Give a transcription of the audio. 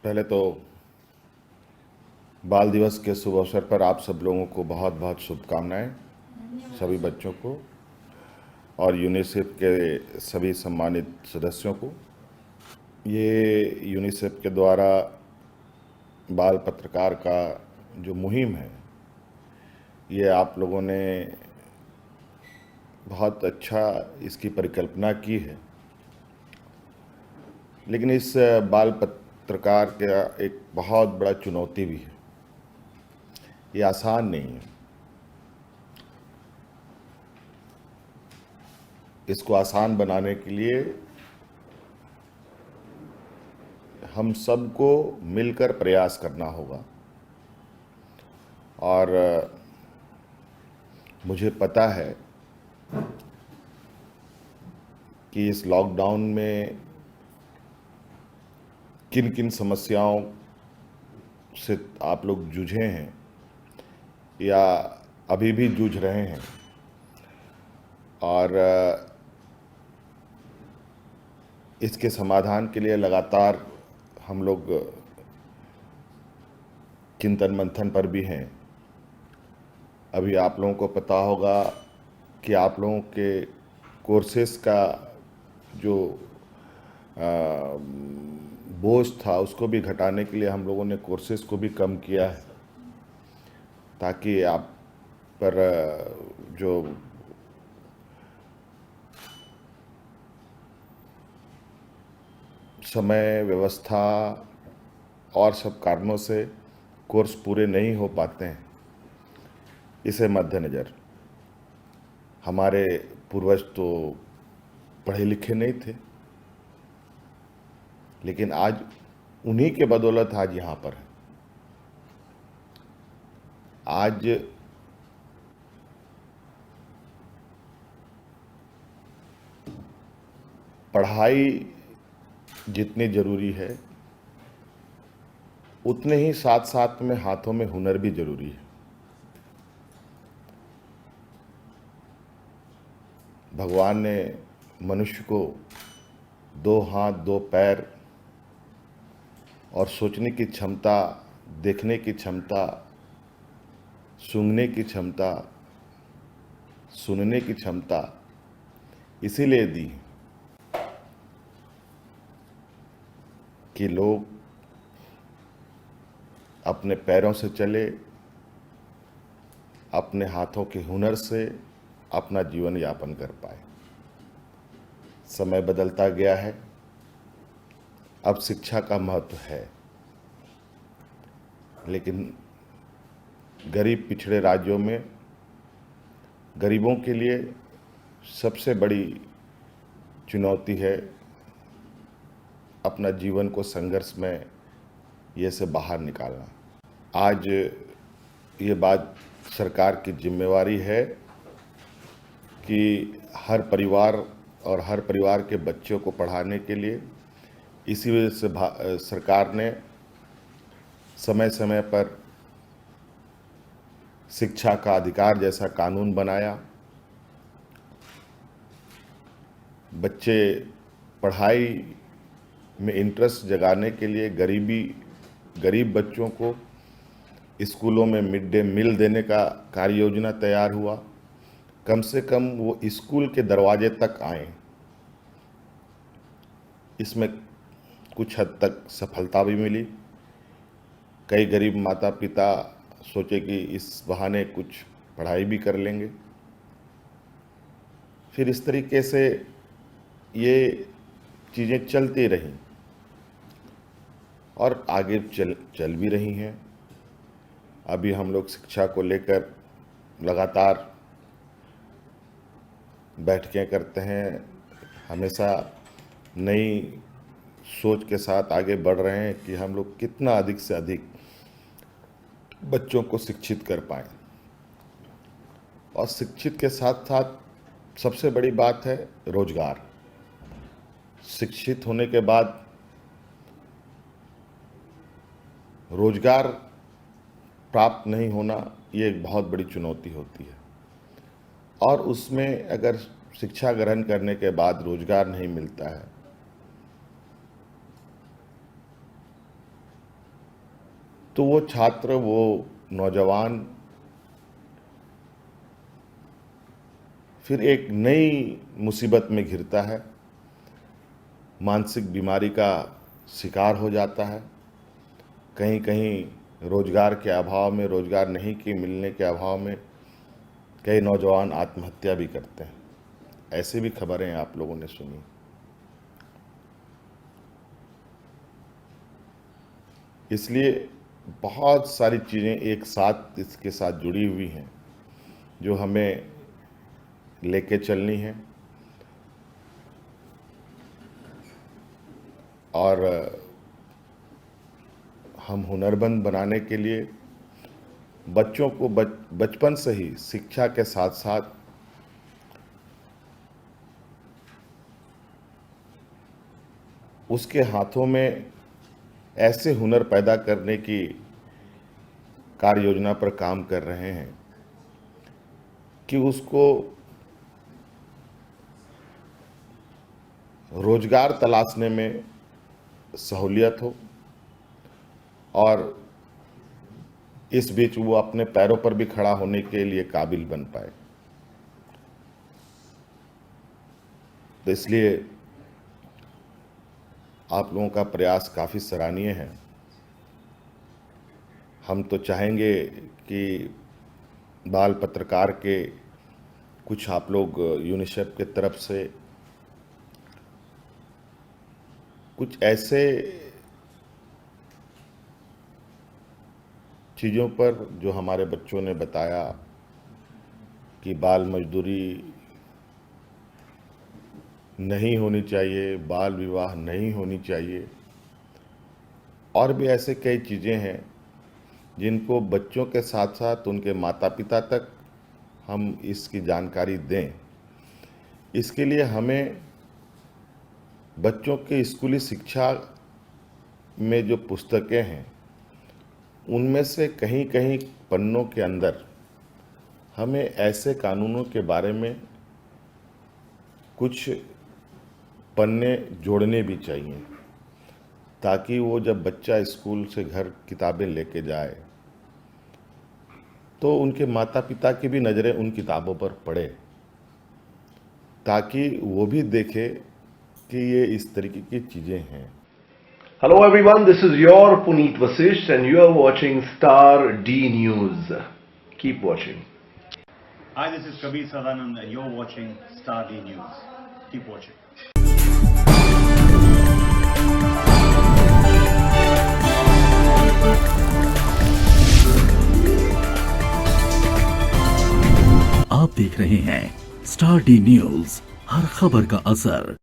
पहले तो बाल दिवस के शुभ अवसर पर आप सब लोगों को बहुत बहुत शुभकामनाएं, सभी बच्चों को और यूनिसेफ के सभी सम्मानित सदस्यों को। ये यूनिसेफ के द्वारा बाल पत्रकार का जो मुहिम है, ये आप लोगों ने बहुत अच्छा इसकी परिकल्पना की है। लेकिन इस बाल पत्रकार का एक बहुत बड़ा चुनौती भी है। ये आसान नहीं है। इसको आसान बनाने के लिए हम सबको मिलकर प्रयास करना होगा। और मुझे पता है कि इस लॉकडाउन में किन किन समस्याओं से आप लोग जूझे हैं या अभी भी जूझ रहे हैं। और इसके समाधान के लिए लगातार हम लोग चिंतन मंथन पर भी हैं। अभी आप लोगों को पता होगा कि आप लोगों के कोर्सेस का जो बोझ था उसको भी घटाने के लिए हम लोगों ने कोर्सेस को भी कम किया है, ताकि आप पर जो समय व्यवस्था और सब कारणों से कोर्स पूरे नहीं हो पाते हैं। इसे मद्देनज़र हमारे पूर्वज तो पढ़े लिखे नहीं थे, लेकिन आज उन्हीं के बदौलत आज यहाँ पर है। आज पढ़ाई जितनी ज़रूरी है, उतने ही साथ साथ में हाथों में हुनर भी ज़रूरी है। भगवान ने मनुष्य को 2 हाथ 2 पैर और सोचने की क्षमता, देखने की क्षमता, सूंघने की क्षमता, सुनने की क्षमता इसीलिए दी कि लोग अपने पैरों से चले, अपने हाथों के हुनर से अपना जीवन यापन कर पाए। समय बदलता गया है, अब शिक्षा का महत्व है, लेकिन गरीब पिछड़े राज्यों में गरीबों के लिए सबसे बड़ी चुनौती है अपना जीवन को संघर्ष में ये से बाहर निकालना। आज ये बात सरकार की जिम्मेवारी है कि हर परिवार और हर परिवार के बच्चों को पढ़ाने के लिए, इसी वजह से सरकार ने समय समय पर शिक्षा का अधिकार जैसा कानून बनाया। बच्चे पढ़ाई में इंटरेस्ट जगाने के लिए गरीब बच्चों को स्कूलों में मिड डे मील देने का कार्य योजना तैयार हुआ। कम से कम वो स्कूल के दरवाजे तक आए। इसमें कुछ हद तक सफलता भी मिली। कई गरीब माता पिता सोचे कि इस बहाने कुछ पढ़ाई भी कर लेंगे। फिर इस तरीके से ये चीज़ें चलती रहीं और आगे चल भी रही हैं। अभी हम लोग शिक्षा को लेकर लगातार बैठकें करते हैं, हमेशा नई सोच के साथ आगे बढ़ रहे हैं कि हम लोग कितना अधिक से अधिक बच्चों को शिक्षित कर पाएँ। और शिक्षित के साथ साथ सबसे बड़ी बात है रोजगार। शिक्षित होने के बाद रोजगार प्राप्त नहीं होना, ये एक बहुत बड़ी चुनौती होती है। और उसमें अगर शिक्षा ग्रहण करने के बाद रोजगार नहीं मिलता है, तो वो छात्र, वो नौजवान फिर एक नई मुसीबत में घिरता है, मानसिक बीमारी का शिकार हो जाता है। कहीं कहीं रोजगार के अभाव में, रोजगार नहीं के मिलने के अभाव में कई नौजवान आत्महत्या भी करते हैं। ऐसी भी खबरें आप लोगों ने सुनी। इसलिए बहुत सारी चीज़ें एक साथ इसके साथ जुड़ी हुई हैं जो हमें लेके चलनी है, और हम हुनरमंद बनाने के लिए बच्चों को बचपन से ही शिक्षा के साथ साथ उसके हाथों में ऐसे हुनर पैदा करने की कार्य योजना पर काम कर रहे हैं कि उसको रोजगार तलाशने में सहूलियत हो और इस बीच वो अपने पैरों पर भी खड़ा होने के लिए काबिल बन पाए। तो इसलिए आप लोगों का प्रयास काफ़ी सराहनीय है। हम तो चाहेंगे कि बाल पत्रकार के कुछ आप लोग यूनिसेफ के तरफ से कुछ ऐसे चीज़ों पर जो हमारे बच्चों ने बताया कि बाल मजदूरी नहीं होनी चाहिए, बाल विवाह नहीं होनी चाहिए, और भी ऐसे कई चीज़ें हैं जिनको बच्चों के साथ साथ उनके माता पिता तक हम इसकी जानकारी दें। इसके लिए हमें बच्चों के स्कूली शिक्षा में जो पुस्तकें हैं उनमें से कहीं कहीं पन्नों के अंदर हमें ऐसे कानूनों के बारे में कुछ पन्ने जोड़ने भी चाहिए, ताकि वो जब बच्चा स्कूल से घर किताबें लेके जाए तो उनके माता पिता की भी नज़रें उन किताबों पर पड़े, ताकि वो भी देखे कि ये इस तरीके की चीज़ें हैं। Hello everyone, this is your Puneet Vasisht and you are watching Star D News. Keep watching. Hi, this is Kabir Sadanand and you're watching Star D News. Keep watching. आप देख रहे हैं स्टार डी न्यूज, हर खबर का असर।